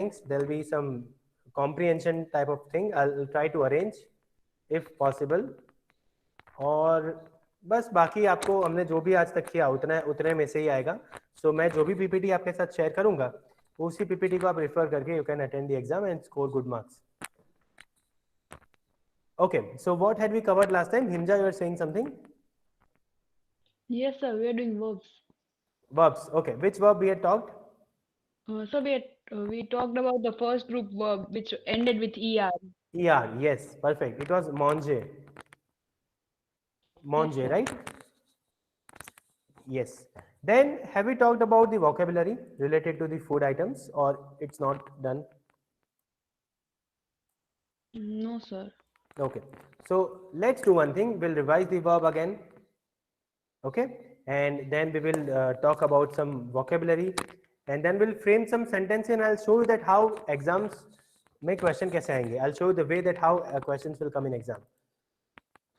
things. There'll be some comprehension type of thing. I'll try to arrange if possible. और बस बाकी आपको हमने जो भी आज तक किया उतने में से ही आएगा. सो मैं जो भी पीपीटी आपके साथ शेयर करूंगा उसी पीपीटी को आप रेफर करके you can attend the exam and score good marks. Okay, so what had we covered last time? Himja, you were saying something? Yes, sir. We are doing verbs. Verbs. Okay, which verb we had talked? So we talked about the first group verb which ended with er. Er. Yes, perfect. It was manger. Yes, Manger, sir. right? Yes. Then have we talked about the vocabulary related to the food items, or it's not done? No, sir. Okay. So let's do one thing. We'll revise the verb again. Okay. And then we will talk about some vocabulary, and then we'll frame some sentence, and I'll show you that how exams make question kaise aayenge. I'll show you the way that how questions will come in exam.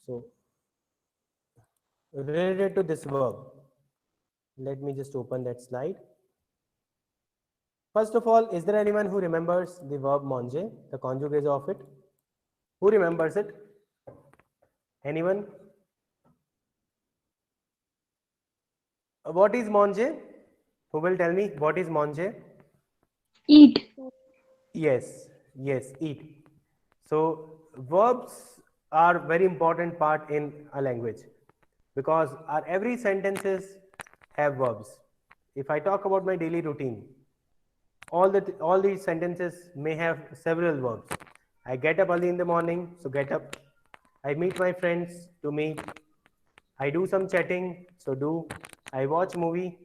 So related to this verb, let me just open that slide. First of all, is there anyone who remembers the verb manger, the conjugate of it? Who remembers it? Anyone? What is manger? Who will tell me what is manger? Eat. Yes, yes, eat. So verbs are very important part in a language because our every sentences have verbs. If I talk about my daily routine, all these sentences may have several verbs. I get up early in the morning, so get up. I meet my friends, to meet. I do some chatting, so do. I watch movie,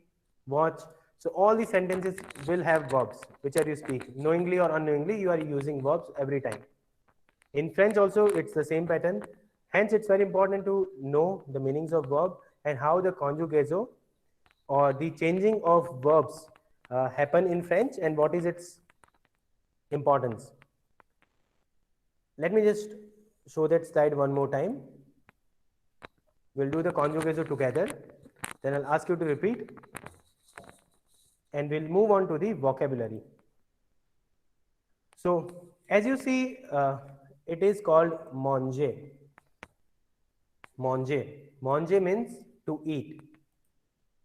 watch. So all these sentences will have verbs, which are you speak. Knowingly or unknowingly, you are using verbs every time. In French also, it's the same pattern. Hence, it's very important to know the meanings of verb and how the conjugazo or the changing of verbs happen in French and what is its importance. Let me just show that slide one more time. We'll do the conjugazo together. Then I'll ask you to repeat. And we'll move on to the vocabulary. So, as you see, it is called manger. Manger. Manger means to eat.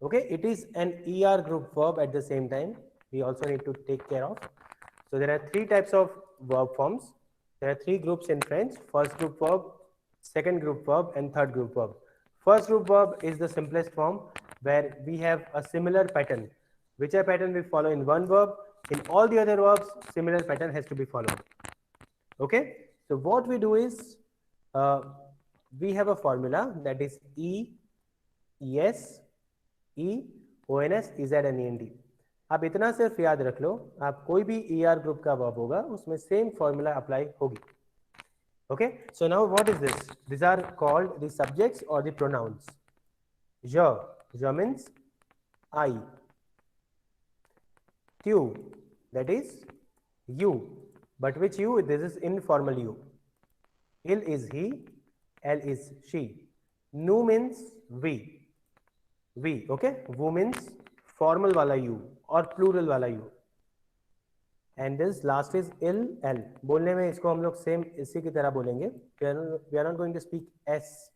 Okay, it is an ER group verb at the same time. We also need to take care of. So, there are three types of verb forms. There are three groups in French. First group verb, second group verb, and third group verb. First group verb is the simplest form where we have a similar pattern. Whichever pattern we follow in one verb, in all the other verbs, similar pattern has to be followed. Okay, so what we do is we have a formula that is E, ES, E, ONS, EZ and ENT. आप इतना सिर्फ याद रख लो, आप कोई भी ER group का verb होगा उसमें सेम फॉर्मूला अप्लाई होगी. Okay, so now what is this? These are called the subjects or the pronouns. Je means I. Tu, that is you. But which you? This is informal you. Il is he, L is she. Nu means we. We, okay? Wu means formal wala you or plural wala you. And this last is ill, L. बोलने में इसको हम लोग same इसी की तरह बोलेंगे. We are not going to speak S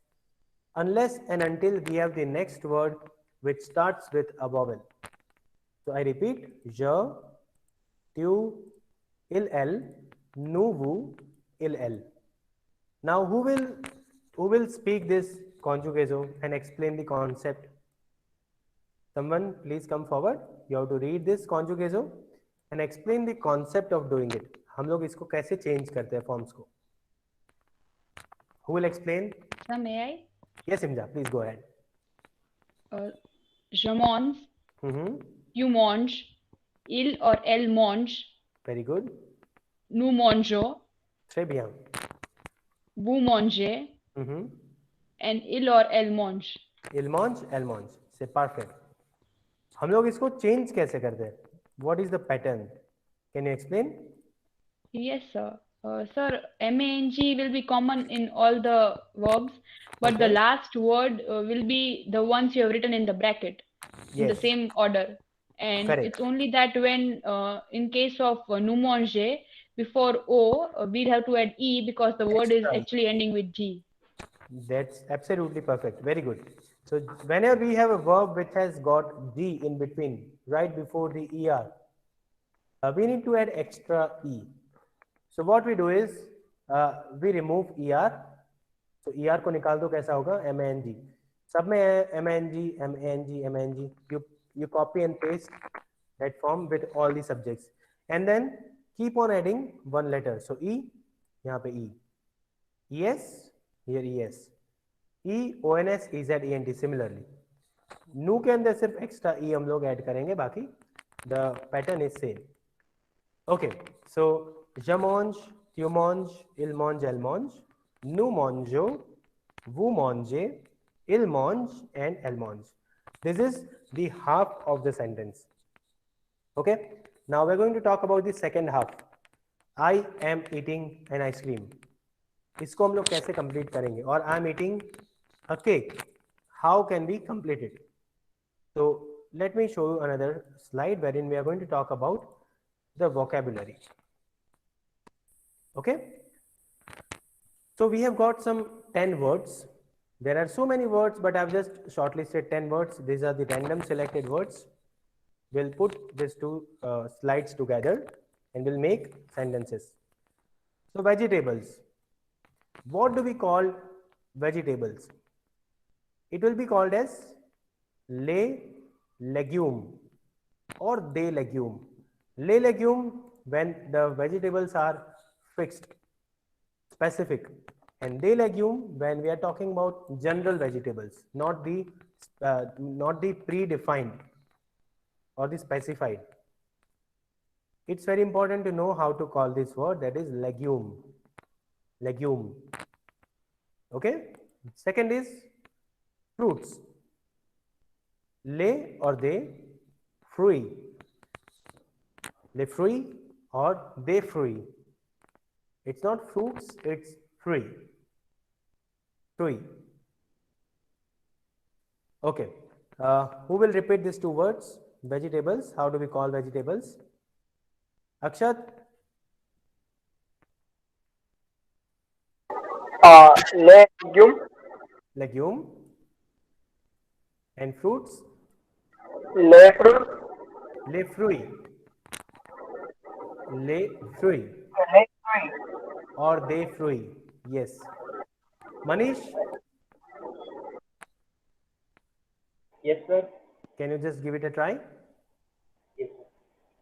unless and until we have the next word which starts with a vowel. So I repeat, je, tu, il, L, nu, wu, il, L. Now who will speak this conjugazo and explain the concept? Someone please come forward. You have to read this conjugazo and explain the concept of doing it. हम लोग इसको कैसे change करते हैं forms को? Who will explain? Sir, may I? Yes, Imja, please go ahead. Je mange, you mange, il or elle mange. Very good. Nous mangeons, Très bien. vous mangez, and il or elle mange. Il mange, elle mange. C'est parfait. हम लोग इसको change कैसे करते हैं? What is the pattern? Can you explain? Yes, sir. Sir, mang will be common in all the verbs, but the last word will be the ones you have written in the bracket in the Yes. same order. and Correct. it's only that when in case of nous manger, before O, we'll have to add E because the word is Extra. actually ending with G. That's absolutely perfect. Very good. So whenever we have a verb which has got G in between, right before the ER, we need to add extra E. So what we do is we remove ER. So ER को निकाल दो, कैसा होगा? MANG. सब में है MANG, MANG, MANG. You copy and paste that form with all the subjects, and then keep on adding one letter. So E, यहाँ पे E. ES, here ES. E, ONS, EZ, ENT. Similarly, नू के अंदर सिर्फ extra ई हम लोग add करेंगे, बाकी the pattern is same. Okay, so जमोंज, त्यूमोंज, इलमोंज, एलमोंज, नू मोंजो, वू मोंजे, इलमोंज एंड एलमोंज. This is the half of the sentence. Okay, now we're going to talk about the second half. I am eating an ice cream. इसको हम लोग कैसे कंप्लीट करेंगे? और I am eating a cake, how can we complete it? So let me show you another slide wherein we are going to talk about the vocabulary. Okay, so we have got some 10 words. There are so many words, but I've just shortlisted 10 words. These are the random selected words. We'll put these two slides together and we'll make sentences. So vegetables. What do we call vegetables? It will be called as les legumes or des legumes. Les legumes when the vegetables are fixed, specific, and des legumes when we are talking about general vegetables, not the predefined or the specified. It's very important to know how to call this word, that is legume. Legume. Okay. Second is fruits. Les or des fruits. Les fruits or des fruits. It's not fruits, it's fruit. Fruit. Okay. Who will repeat these two words? Vegetables. How do we call vegetables? Akshat? Legume, Legume. And fruits? les fruits, Les fruits. Les fruits. les fruits. Or des fruits. Yes. Manish, Yes, sir. can you just give it a try? Yes, sir.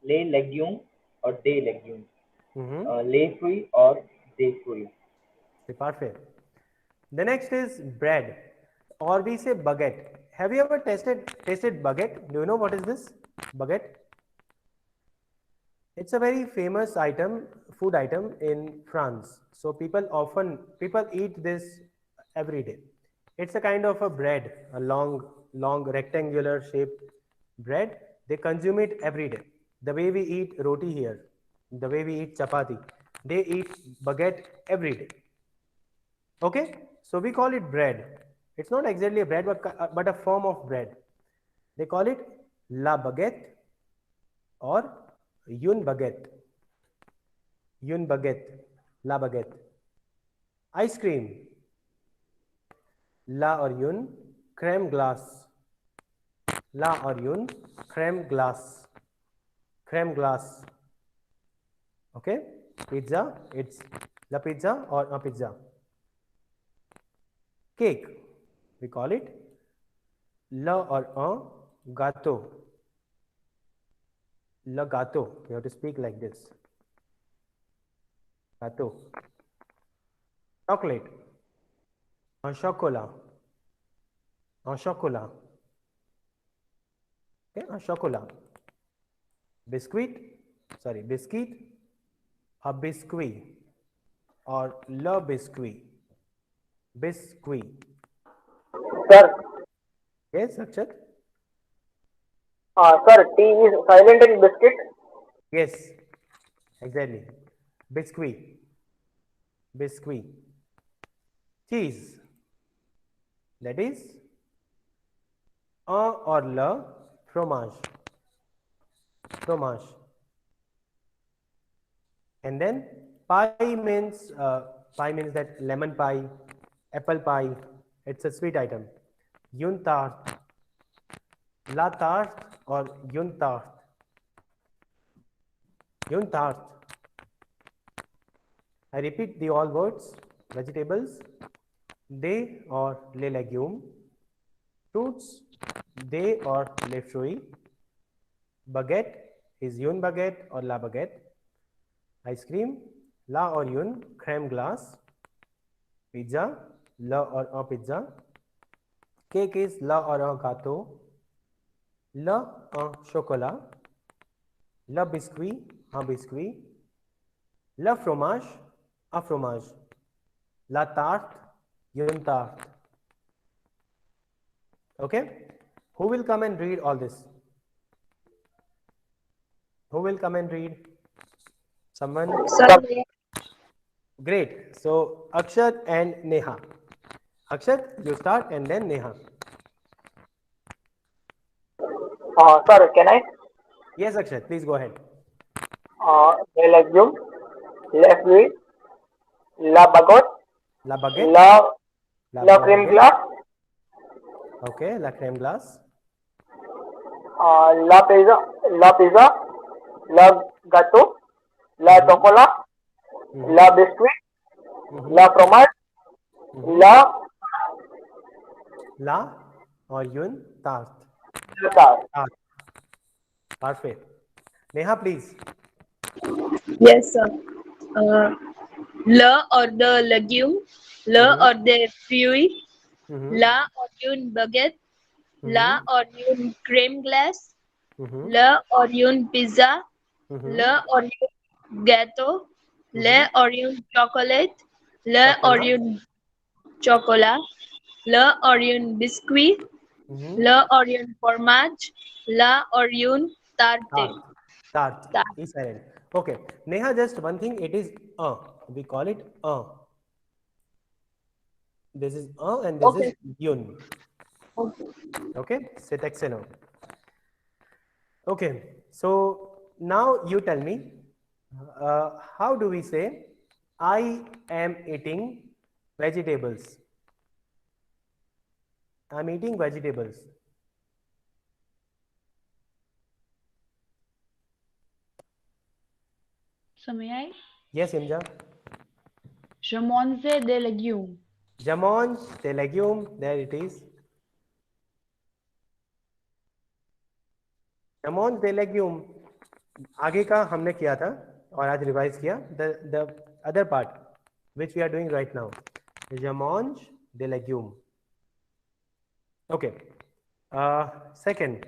Les legumes or des legumes. Mm-hmm. Les fruits or des fruits. Perfect. The next is bread, or we say baguette. Have you ever tasted baguette? Do you know what is this? Baguette. It's a very famous food item in France. So people eat this every day. It's a kind of a bread, a long rectangular shaped bread. They consume it every day. The way we eat roti here, the way we eat chapati, they eat baguette every day. Okay, so we call it bread. It's not exactly a bread, but a form of bread. They call it la baguette or une baguette. Une baguette, la baguette. Ice cream, la or une, crème glace. La or une, crème glace. Crème glace. Okay, pizza, it's la pizza or a pizza. Cake, we call it le or un gâteau. Le gâteau, you have to speak like this. Gâteau. Chocolate, un chocolat. Un chocolat. Okay, un chocolat. Biscuit, a biscuit or le biscuit. Biscuit. Sir, Yes, Akshat? sir, T is silent in biscuit. Yes, exactly. Biscuit. Biscuit. Cheese. That is un or le fromage. fromage. And then pie means that lemon pie, apple pie. It's a sweet item. Yun tart, la tart or yun tart. Yun tart. I repeat the all words. Vegetables, they or les légumes. Fruits, they or les fruits. Baguette is yun baguette or la baguette. Ice cream, la or yun, crème glace. Pizza, la or un pizza. Cake is la or un gâteau. La un chocolat. La biscuit, un biscuit. La fromage, un fromage. La tarte, une tarte. Okay? Who will come and read all this? Who will come and read? Someone? Sir. Great. So Akshat and Neha. Akshat, you start and then Neha. Sir, can I? Yes, Akshat, please go ahead. Les légumes, les fruits, la baguette, La baguette. la crème baguette. glace, Okay, la crème glace. la pizza, la gâteau, la chocolat, la biscuit, la fromage, La or yun tart. la tarte. Tart. Perfect. Neha, please. Yes, sir. Le or the legume, le or the fruit, la or une baguette, la or une crème glace, le or une pizza, le or une gâteau, le or une chocolate, le or une chocolat, le or une biscuit, le or une fromage, la or une tarte. Tart. Tart. E silent. Okay. Neha, just one thing. It is we call it This is and this is yun. Okay. Okay. C'est excellent. Okay. So now you tell me, how do we say I am eating vegetables? I'm eating vegetables. So may I? Yes, Imja. Je mange des légumes. Je mange des légumes. There it is. Je mange des légumes. आगे का हमने किया था और आज revise किया. The other part which we are doing right now. Je mange des légumes. Okay. Second,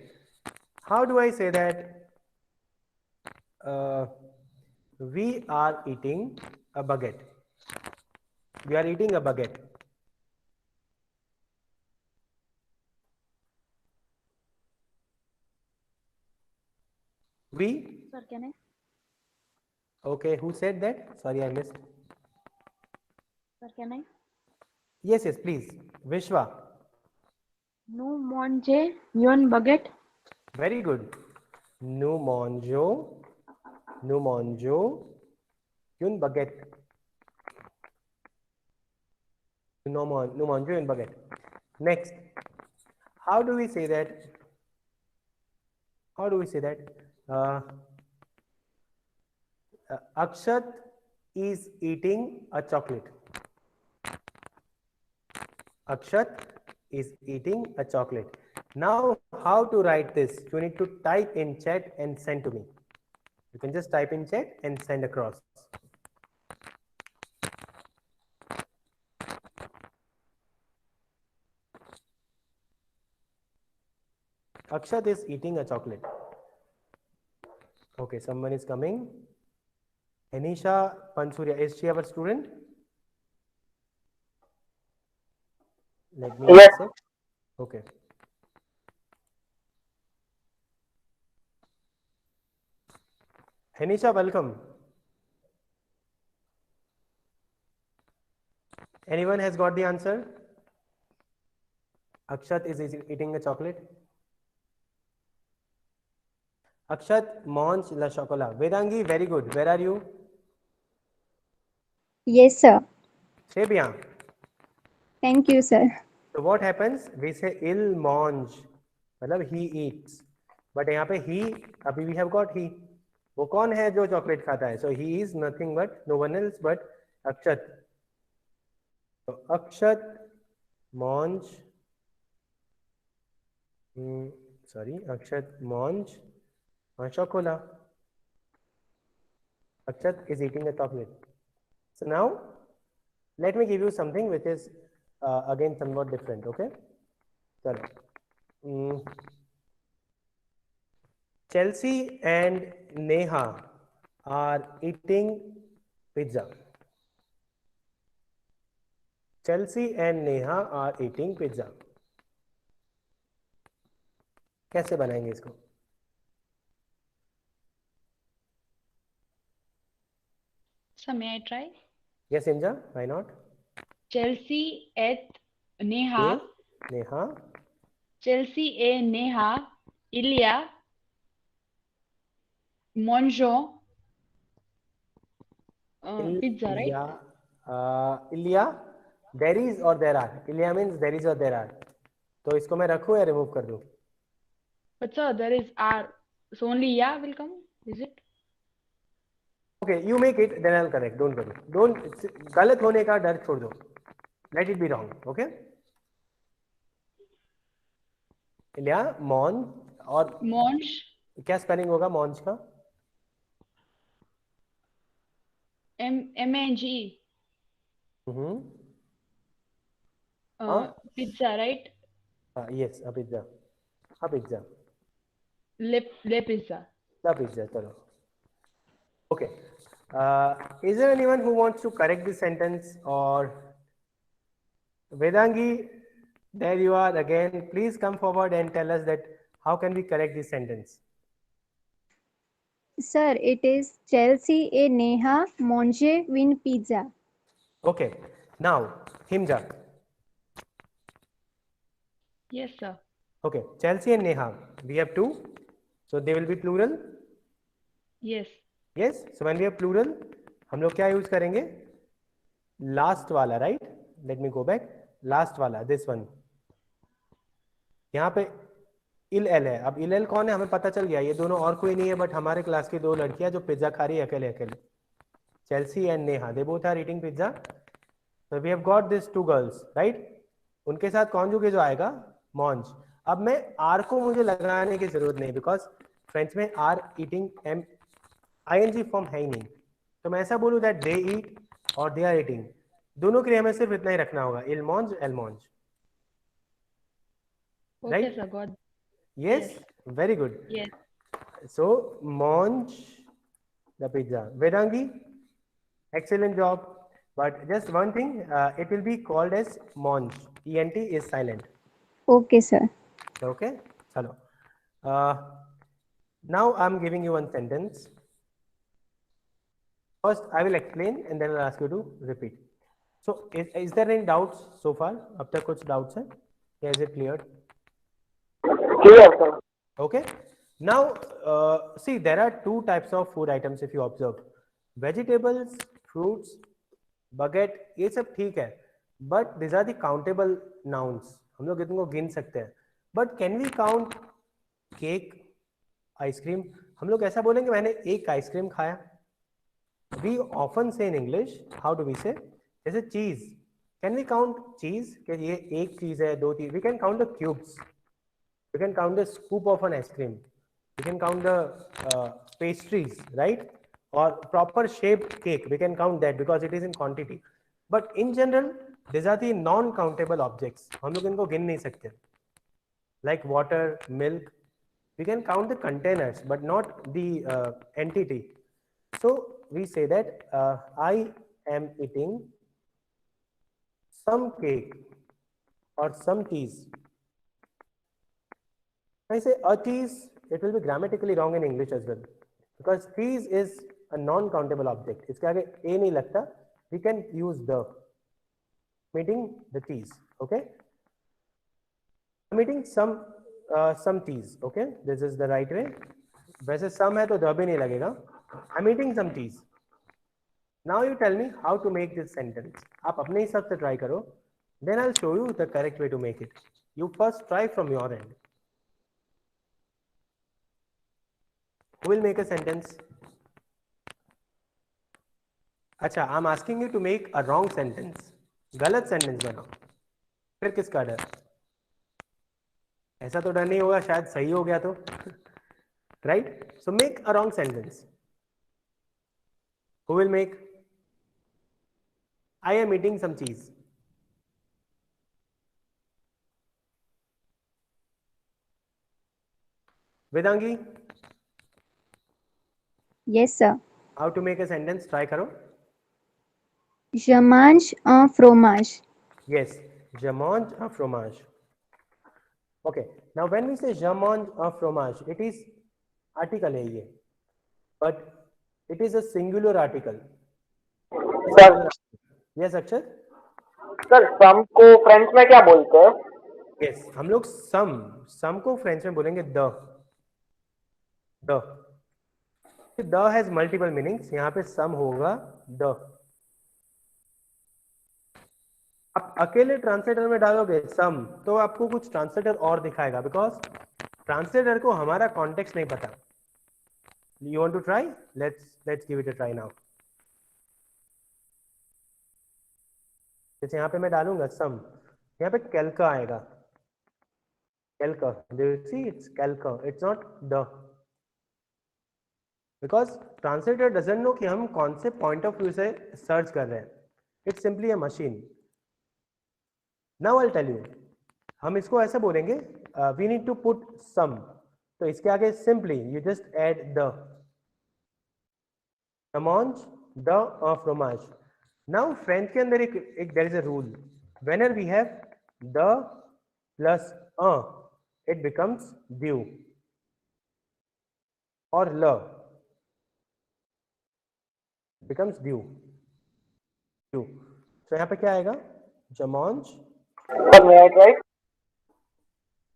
how do I say that we are eating a baguette? We are eating a baguette. We? Sir, can I? Okay, who said that? Sorry, I missed. Sir, can I? Yes, please. Vishwa. Nous mangeons une baguette. Very good. Nous mangeons une baguette. Nous mangeons une baguette. Next, how do we say that? Akshat is eating a chocolate. Akshat is eating a chocolate. Now, how to write this? You need to type in chat and send to me. You can just type in chat and send across. Akshat is eating a chocolate. Okay, someone is coming. Anisha Pansuria, is she our student? Let me Yes. check. Okay. Anisha, welcome. Anyone has got the answer? Akshat is eating a chocolate. Akshat mange la chocolat. Vedangi, very good. Where are you? Yes, sir. Très bien. Thank you, sir. So what happens? We say il mange, मतलब he eats. But यहाँ पे he, अभी we have got he. वो कौन है जो chocolate खाता है? So he is nothing but no one else but Akshat. So Akshat mange. Akshat mange a chocolat. Akshat is eating a chocolate. So now let me give you something which is again somewhat different. Okay. So, Chelsea and Neha are eating pizza. Chelsea and Neha are eating pizza. कैसे बनाएंगे इसको? So may I try? Yes, Inja, why not? Chelsea et Neha. Neha. Chelsea et Neha. Il y a mangeons pizza, right? Ilya, there is or there are. Ilya means there is or there are. तो इसको मैं रखूं या remove कर दूं? But sir, there is R. So only yeah will come, is it? Okay, you make it, then I'll correct. Don't worry. Don't गलत होने का डर छोड़ दो. Let it be wrong. Okay? इलिया मॉन और Mange. क्या स्पेलिंग होगा मॉन्ज का? M-A-N-G-E. Pizza, right? Yes, a pizza. A pizza. Le pizza. The pizza. चलो. Okay. Is there anyone who wants to correct this sentence or Vedangi? There you are again. Please come forward and tell us that how can we correct this sentence? Sir, it is Chelsea et Neha mange une pizza. Okay. Now, Himja. Yes, sir. Okay. Chelsea and Neha. We have two. So they will be plural. Yes. Yes. So when we have plural, हम लोग क्या use करेंगे? Last वाला, right? Let me go back. Last वाला, this one. यहाँ पे इल L है. अब इल एल कौन है हमें पता चल गया. ये दोनों और कोई नहीं है बट हमारे क्लास की दो लड़कियां जो पिज्जा खा रही है अकेले अकेले. Chelsea and Neha. They both are eating pizza. So we have got these two girls, right? उनके साथ कॉन्जुगेट जो आएगा मॉन्ज. अब मैं आर को मुझे लगाने की जरूरत नहीं बिकॉज फ्रेंच में are eating am ING form है ही नहीं. तो मैं ऐसा बोलूं दैट दे ईट और दे आर ईटिंग. दोनों के लिए हमें सिर्फ इतना ही रखना होगा. इल मॉन्ज L मॉन्ज. Okay, Right? sir. God. Yes, very good. Yes. So mange the pizza. Vedangi, excellent job. But just one thing, it will be called as mange. ENT is silent. Okay, sir. Okay. Hello. Now I'm giving you one sentence. First, I will explain and then I'll ask you to repeat. So, is there any doubts so far? Ab tak kuch doubts hai? Yeah, is it cleared? Clear, sir. Okay. Now, see, there are two types of food items if you observe. Vegetables, fruits, baguette, ये सब ठीक है. But these are the countable nouns. हम लोग इनको गिन सकते हैं. But can we count cake, ice cream? हम लोग ऐसा बोलेंगे मैंने एक आइसक्रीम खाया. We often say in English, how do we say? जैसे cheese. Can we count cheese? कि ये एक चीज है, दो चीज. We can count the cubes. We can count the scoop of an ice cream. We can count the pastries, right? Or proper shaped cake. We can count that because it is in quantity. But in general, these are the non-countable objects. हम लोग इनको गिन नहीं सकते. Like water, milk. We can count the containers, but not the entity. So we say that I am eating some cake or some cheese. I say a cheese, it will be grammatically wrong in English as well. Because cheese is a non-countable object. इसके आगे a नहीं लगता. We can use the. I'm eating the cheese. Okay. I'm eating some cheese. Okay. This is the right way. वैसे सम है तो the भी नहीं लगेगा. आई am eating some cheese. Now you tell me how to make this sentence. आप अपने हिसाब से ट्राई करो, then I will show you the correct way to make it. You first try from your end. Who will make a sentence? अच्छा, I am asking you to make a wrong sentence. गलत sentence बनाओ. फिर किसका डर? ऐसा तो डर नहीं होगा शायद सही हो गया तो. Right? So make a wrong sentence. Who will make? I am eating some cheese. Vedangi, Yes, sir. how to make a sentence? Try karo. Je mange un fromage. Yes, je mange un fromage. Okay. Now when we say je mange un fromage, it is article है ये, but it is a singular article. Sir Yes, अक्षर. Sir सम को French में क्या बोलते हैं? Yes, हम लोग सम को फ्रेंच में बोलेंगे the. The has multiple meanings. यहाँ पे सम होगा द. आप अकेले ट्रांसलेटर में डालोगे सम तो आपको कुछ ट्रांसलेटर और दिखाएगा, बिकॉज ट्रांसलेटर को हमारा कॉन्टेक्स्ट नहीं पता. You want to try? Let's give it a try now. जैसे यहाँ पे मैं डालूंगा सम, यहाँ पे कैल्का आएगा. कैल्का, डू यू सी? इट्स कैल्का, it's not the. Because translator doesn't know कि हम कौन से पॉइंट ऑफ व्यू से सर्च कर रहे हैं. It's simply a machine. Now I tell you, हम इसको ऐसे बोलेंगे, we need to put some. तो इसके आगे simply you just add the. Amount द फ्रोमाज. नाउ फ्रेंच के अंदर एक there is a rule. Whenever we have the plus it becomes due और ल becomes due. So यहाँ पे क्या आएगा? Jamanj. Sir may I try?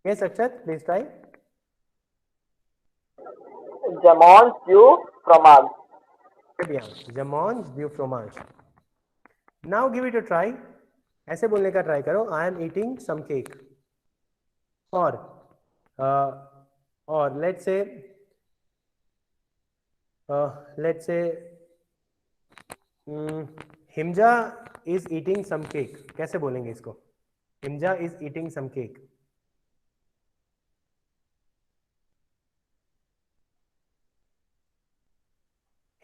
Yes, Akshat, please try. Je mange du fromage. Très bien. Jamanj du fromage. Now give it a try. ऐसे बोलने का try करो. I am eating some cake. और let's say Himja is eating some cake. कैसे बोलेंगे इसको? Himja is eating some cake.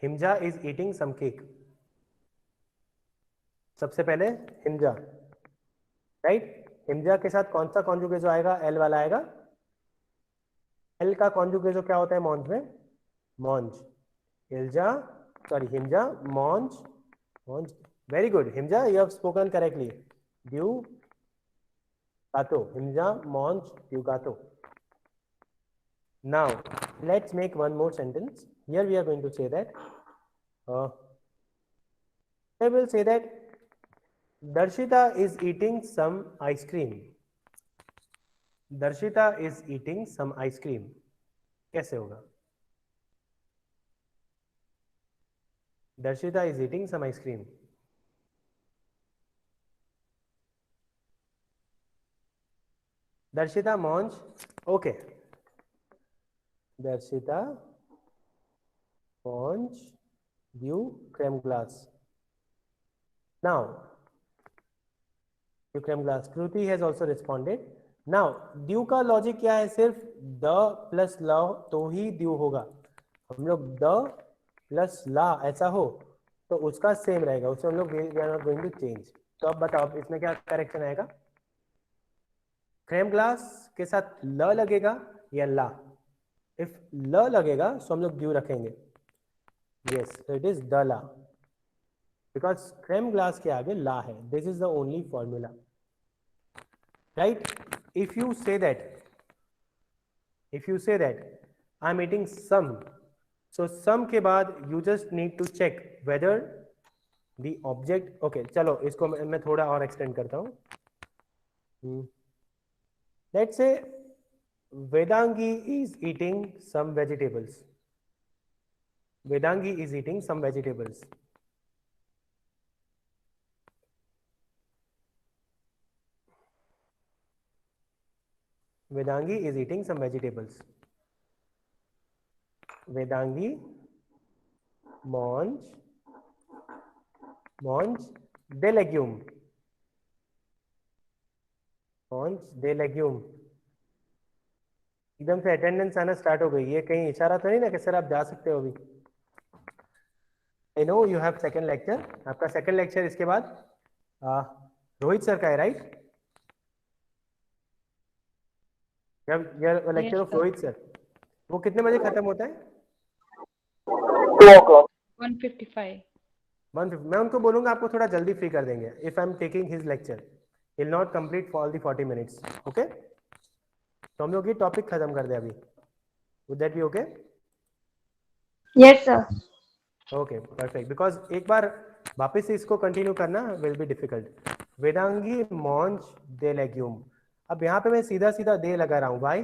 Himja is eating some cake. सबसे पहले हिमजा, राइट? हिमजा के साथ कौन सा कॉन्जुगेजो आएगा? एल वाला आएगा. एल का कॉन्जुगेजो क्या होता है मॉन्ज में? मॉन्ज. हिमजा, sorry हिमजा, मॉन्ज. Very good. Himja, you have spoken correctly. Due gato. Himja, mange, due gato. Now, let's make one more sentence. Here we are going to say that. I will say that Darshita is eating some ice cream. Darshita is eating some ice cream. कैसे होगा? Darshita is eating some ice cream. Darshita mange. Okay. Darshita mange du crème glace. Now, du crème glace. Kruti has also responded. Now, due का logic क्या है? सिर्फ the plus ला तो ही due होगा. हम लोग द प्लस ला ऐसा हो तो उसका सेम रहेगा. उससे हम लोग we are not going to change. तो अब बताओ इसमें क्या करेक्शन आएगा? क्रेम ग्लास के साथ ल लगेगा या ला? इफ ल लगेगा तो हम लोग ड्यू रखेंगे. यस, इट इज द ला, बिकॉज क्रेम ग्लास के आगे ला है. This is the only formula, right? If you say that I am eating some, so sum के बाद you just need to check whether the object. okay, चलो इसको मैं थोड़ा और एक्सटेंड करता हूँ. let's say Vedangi is eating some vegetables. Vedangi is eating some vegetables. Vedangi is eating some vegetables. Vedangi mange des légumes. Mange des légumes. एकदम से attendance आना स्टार्ट हो गई. ये कहीं इशारा तो नहीं ना कि सर आप जा सकते हो अभी? I know you have second lecture. आपका सेकेंड लेक्चर इसके बाद रोहित सर का है, right? Lecture of sir. Rohit sir. वो कितने बजे खत्म होता है? 2 o'clock. 1:55. मैं उनको बोलूंगा आपको थोड़ा जल्दी फ्री कर देंगे. If I am taking his lecture will not complete for the 40 minutes. Okay, तो हम लोग ये टॉपिक खत्म कर दे अभी. Would that be okay? Yes, sir. Okay, perfect. Because एक बार वापस से इसको कंटिन्यू करना विल बी डिफिकल्ट. वेदांगी मॉन्च दे लेग्यूम. अब यहाँ पे मैं सीधा सीधा दे लगा रहा हूँ. वाई?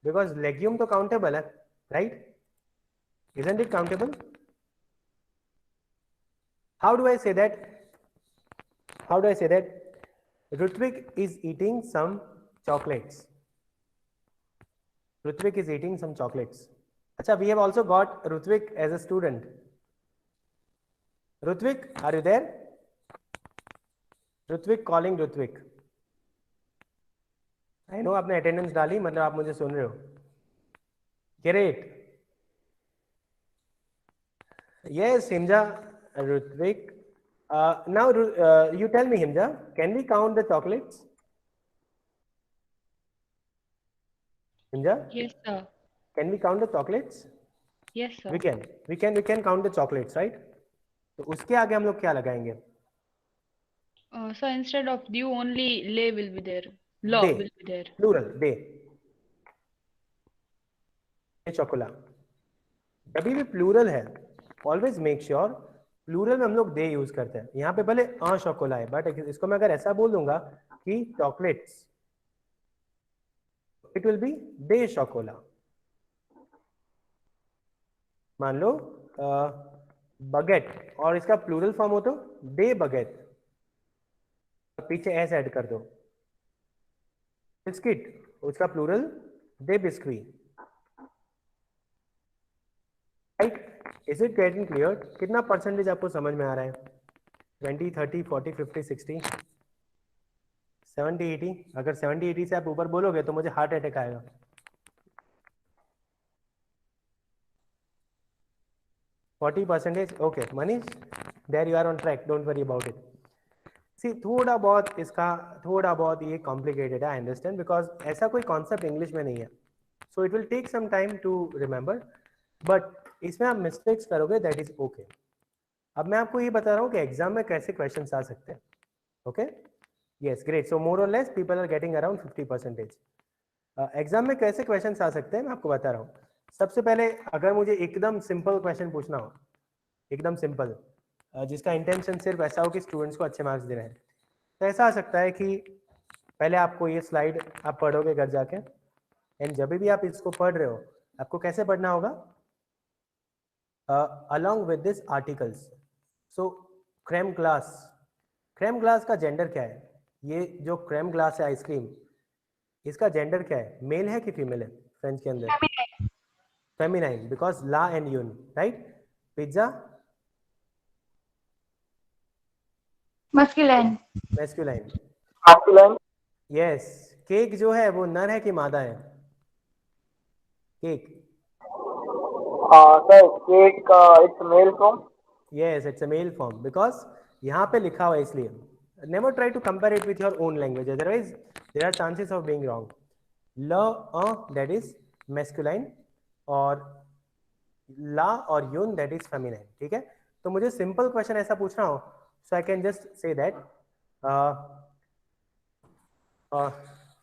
बिकॉज लेग्यूम तो काउंटेबल है, right? Isn't it countable? How do I say that? How do I say that? Rutvik is eating some chocolates. Rutvik is eating some chocolates. Acha, we have also got Rutvik as a student. Rutvik, are you there? Rutvik calling Rutvik. I know आपने attendance डाली, मतलब आप मुझे सुन रहे हो. Great. Yes, Himja. Rutvik. Now you tell me, Himja, can we count the chocolates? Himja, Yes, sir. can we count the chocolates? Yes, sir. We can count the chocolates, right? तो उसके आगे हम लोग क्या लगाएंगे? So instead of you, only lay will be there. Law They. will be there. Plural, they. चोकोला. कभी भी plural है, ऑलवेज मेक श्योर प्लूरल में हम लोग दे यूज करते हैं. यहाँ पे भले शोकोला है, बट इसको मैं अगर ऐसा बोल दूंगा कि चॉकलेट्स, इट विल बी दे शोकोला. मान लो बगेट, और इसका प्लूरल फॉर्म हो तो दे बगेट. पीछे एस ऐड कर दो. बिस्किट, उसका प्लूरल दे बिस्क्वी. Right? Is it getting clear? कितना परसेंटेज आपको समझ में आ रहा है? 20, 30, 40, 50, 60, 70, 80? अगर 70, 80 से आप ऊपर बोलोगे तो मुझे हार्ट अटैक आएगा. %40. Okay Manish, there you are on track, don't worry about it. See थोड़ा बहुत ये कॉम्प्लिकेटेड है, आई अंडरस्टैंड, बिकॉज ऐसा कोई कॉन्सेप्ट इंग्लिश में नहीं है. So it will take some time to remember, but इसमें आप मिस्टेक्स करोगे, दैट इज ओके. अब मैं आपको ये बता रहा हूँ कि एग्जाम में कैसे क्वेश्चंस आ सकते हैं. Okay, yes, great. So more और less people are getting around 50%. Exam में कैसे क्वेश्चंस आ सकते हैं मैं आपको बता रहा हूँ. सबसे पहले अगर मुझे एकदम सिंपल क्वेश्चन पूछना हो, एकदम सिंपल, जिसका इंटेंशन सिर्फ ऐसा हो कि स्टूडेंट्स को अच्छे मार्क्स देना है, तो ऐसा आ सकता है कि पहले आपको ये स्लाइड आप पढ़ोगे घर जाके, एंड जब भी आप इसको पढ़ रहे हो आपको कैसे पढ़ना होगा? along with this articles. So creme glass का जेंडर क्या है? ये जो क्रेम ग्लास है आइसक्रीम, इसका जेंडर क्या है? मेल है कि फीमेल है? फ्रेंच के अंदर फेमिनाइन, बिकॉज ला एंड यून, right? Pizza Masculine. Masculine. Masculine. Yes. Cake जो है वो नर है कि मादा है? Cake, Sir, cake, it's male form. yes, it's a male form because यहाँ पे लिखा हुआ है इसलिए. Never try to compare it with your own language, otherwise there are chances of being wrong. That is masculine, और ला और यून that is feminine. ठीक है? तो मुझे सिंपल क्वेश्चन ऐसा पूछना हो, so I can just say that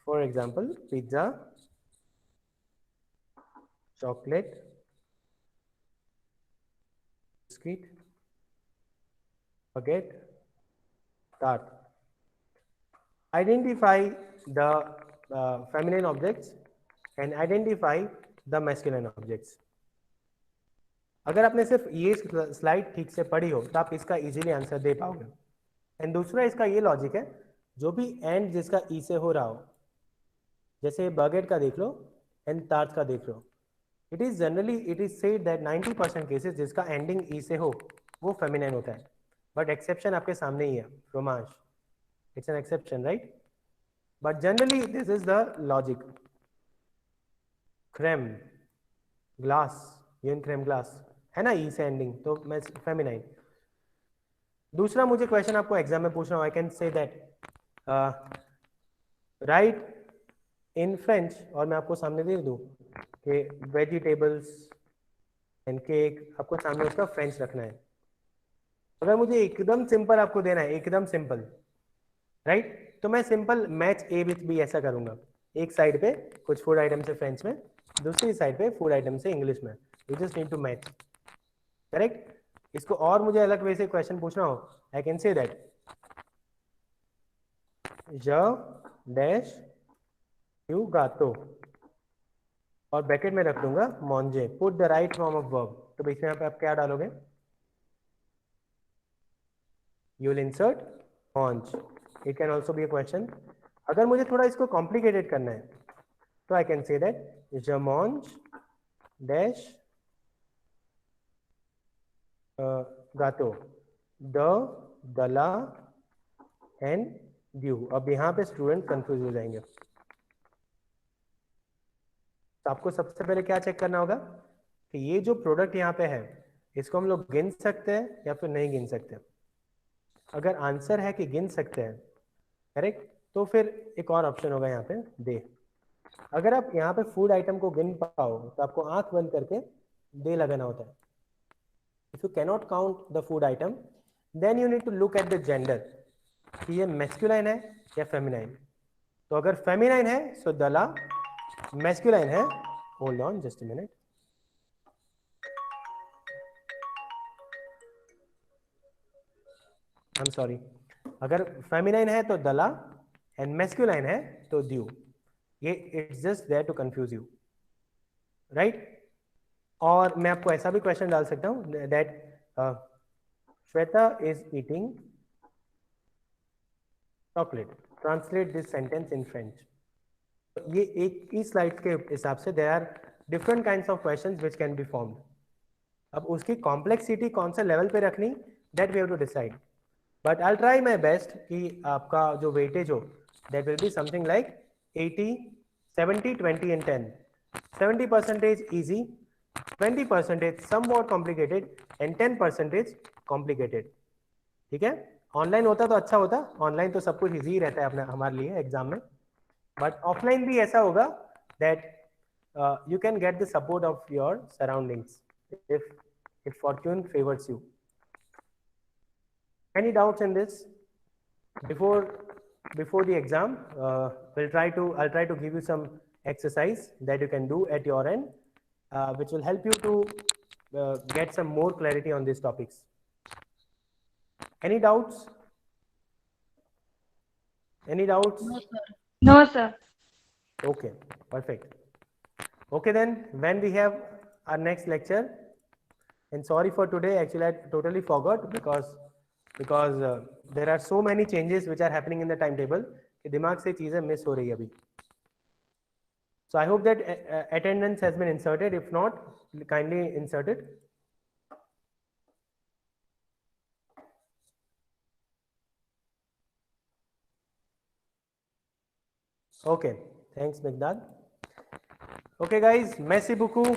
for example, pizza, chocolate, biscuit, baguette, tart. Identify the feminine objects and identify the masculine objects. अगर आपने सिर्फ ये स्लाइड ठीक से पढ़ी हो तो आप इसका इजीली आंसर दे पाओगे. एंड दूसरा इसका ये लॉजिक है, जो भी एंड जिसका ई से हो रहा हो, जैसे बगेट का देख लो एंड टार्च का देख लो, it is said that 90% cases जिसका एंडिंग ई से हो वो फेमिनाइन होता है. बट एक्सेप्शन आपके सामने ही है, रोमांश. It's an exception, right? But generally this is the logic. क्रेम ग्लास, यून क्रेम ग्लास है ना, ई से एंडिंग, तो मैं फेमिनाइन. दूसरा मुझे क्वेश्चन आपको एग्जाम में पूछना हो, I can say that right in French, और मैं आपको सामने दे दूं कि वेजिटेबल्स एंड केक, आपको सामने उसका फ्रेंच रखना है. अगर मुझे एकदम सिंपल आपको देना है, एकदम सिंपल, राइट, तो मैं simple match A with B ऐसा करूंगा. एक साइड पे कुछ फूड आइटम से फ्रेंच में, दूसरी साइड पे फूड आइटम से इंग्लिश में. You just need to match, correct? इसको और मुझे अलग वे से क्वेश्चन पूछना हो, आई कैन से दैट ज डैश यू गातो, और ब्रैकेट में रख दूंगा मॉन्जे. Put the right form of verb. तो बीच में आप क्या डालोगे? यू विल इंसर्ट मॉन्ज. It can also be a question. अगर मुझे थोड़ा इसको कॉम्प्लिकेटेड करना है तो आई कैन से दैट ज मॉन्ज डैश गातो द दला एंड ड्यू. अब यहाँ पे स्टूडेंट कंफ्यूज हो जाएंगे. तो आपको सबसे पहले क्या चेक करना होगा कि ये जो प्रोडक्ट यहाँ पे है इसको हम लोग गिन सकते हैं या फिर नहीं गिन सकते. अगर आंसर है कि गिन सकते हैं, करेक्ट, तो फिर एक और ऑप्शन होगा यहाँ पे दे. अगर आप यहाँ पे फूड आइटम को गिन पाओ तो आपको आंख बंद करके दे लगाना होता है. If you cannot count the food item then you need to look at the gender कि ये मैस्कुलाइन है या फेमिनाइन. तो अगर फेमिनाइन है सो दला, मैस्कुलाइन है, hold on just a minute, I am sorry, अगर फेमिनाइन है तो दला एंड मैस्कुलाइन है तो ड्यू. ये it's just there to confuse you, right? और मैं आपको ऐसा भी क्वेश्चन डाल सकता हूं that Shweta is eating chocolate, translate this sentence in French. ये एक ही स्लाइड के हिसाब से there are different kinds of questions which can be formed. अब उसकी कॉम्प्लेक्सिटी कौन से लेवल पे रखनी, that we have to decide. But I will try my best कि आपका जो वेटेज हो that will be something like 80, 70, 20 and 10. 70% easy, 20% somewhat complicated and 10% complicated. ठीक है? ऑनलाइन होता तो अच्छा होता. ऑनलाइन तो सब कुछ इजी ही रहता है अपना हमारे लिए एग्जाम में. बट ऑफलाइन भी ऐसा होगा that you can get the support of your surroundings if fortune favors you. Any doubts in this before the exam? I'll try to give you some exercise that you can do at your end, which will help you to get some more clarity on these topics. Any doubts? Any doubts? No, sir. No, sir. Okay, perfect. Okay, then when we have our next lecture, and sorry for today, actually I totally forgot because there are so many changes which are happening in the timetable कि दिमाग से चीजें miss हो रही है अभी. So I hope that attendance has been inserted. If not, kindly insert it. Okay, thanks Meghdad. Okay guys, merci beaucoup.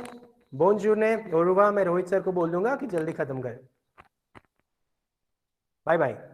Bonjour ने au revoir. मैं रोहित सर को बोल दूंगा कि जल्दी खत्म करें. Bye bye.